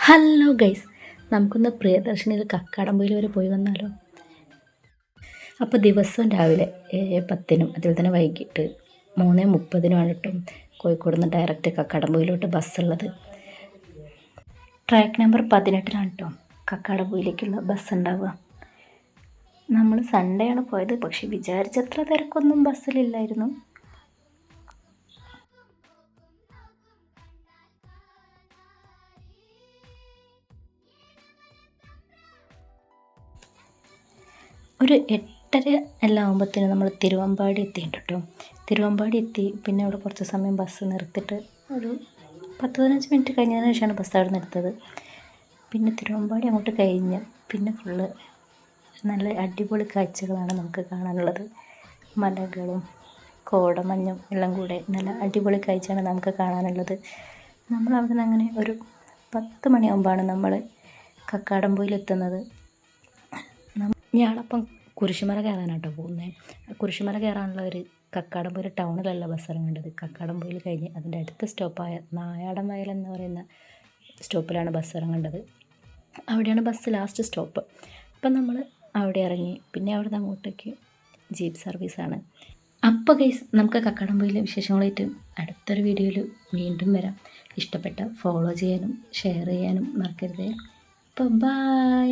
Hello guys, നമുക്കൊന്ന് പ്രിയദർശിനിയിൽ കക്കാടംപൊയിൽ വരെ പോയി വന്നാലോ? അപ്പോൾ ദിവസവും രാവിലെ 7:10 അതുപോലെ തന്നെ വൈകിട്ട് 3:30 കേട്ടോ കോഴിക്കോട് നിന്ന് ഡയറക്റ്റ് കക്കാടംപൊയിലോട്ട് ബസ്സുള്ളത്. ട്രാക്ക് നമ്പർ 18 കേട്ടോ കക്കാടംപൊയിലേക്കുള്ള ബസ് ഉണ്ടാവുക. നമ്മൾ സൺഡേ ആണ് പോയത്, പക്ഷെ വിചാരിച്ചത്ര തിരക്കൊന്നും ബസ്സിലില്ലായിരുന്നു. ഒരു 8:30 എല്ലാം ആകുമ്പോഴത്തേനും നമ്മൾ തിരുവമ്പാടി എത്തിയിട്ടുണ്ട് കേട്ടോ. തിരുവമ്പാടി എത്തി, പിന്നെ അവിടെ കുറച്ച് സമയം ബസ് നിർത്തിയിട്ട് ഒരു 10-15 മിനിറ്റ് കഴിഞ്ഞതിന് ശേഷമാണ് ബസ് അവിടെ നിർത്തത്. പിന്നെ തിരുവമ്പാടി അങ്ങോട്ട് കഴിഞ്ഞ് പിന്നെ ഫുള്ള് നല്ല അടിപൊളി കാഴ്ചകളാണ് നമുക്ക് കാണാനുള്ളത്. മലകളും കോടമഞ്ഞും എല്ലാം കൂടെ നല്ല അടിപൊളി കാഴ്ചയാണ് നമുക്ക് കാണാനുള്ളത്. നമ്മൾ അവിടെ നിന്ന് അങ്ങനെ ഒരു 10 മണിയാകുമ്പോഴാണ് നമ്മൾ കക്കാടംപൊയിലെത്തുന്നത്. ഞാനപ്പം കുരിശുമല കയറാനാട്ടോ പോകുന്നത്. കുരിശുമല കയറാനുള്ള ഒരു കക്കാടംപൊയിൽ ടൗണിലല്ല ബസ് ഇറങ്ങേണ്ടത്. കക്കാടംപൊയിൽ കഴിഞ്ഞ് അതിൻ്റെ അടുത്ത സ്റ്റോപ്പായ നായാടൻ വയൽ എന്ന് പറയുന്ന സ്റ്റോപ്പിലാണ് ബസ് ഇറങ്ങേണ്ടത്. അവിടെയാണ് ബസ് ലാസ്റ്റ് സ്റ്റോപ്പ്. അപ്പം നമ്മൾ അവിടെ ഇറങ്ങി, പിന്നെ അവിടെ നിന്ന് അങ്ങോട്ടേക്ക് ജീപ്പ് സർവീസാണ്. അപ്പോൾ ഗൈസ്, നമുക്ക് കക്കാടംപൊയിലെ വിശേഷങ്ങളായിട്ട് അടുത്തൊരു വീഡിയോയിൽ വീണ്ടും വരാം. ഇഷ്ടപ്പെട്ട ഫോളോ ചെയ്യാനും ഷെയർ ചെയ്യാനും മറക്കരുത്. അപ്പോൾ ബൈ.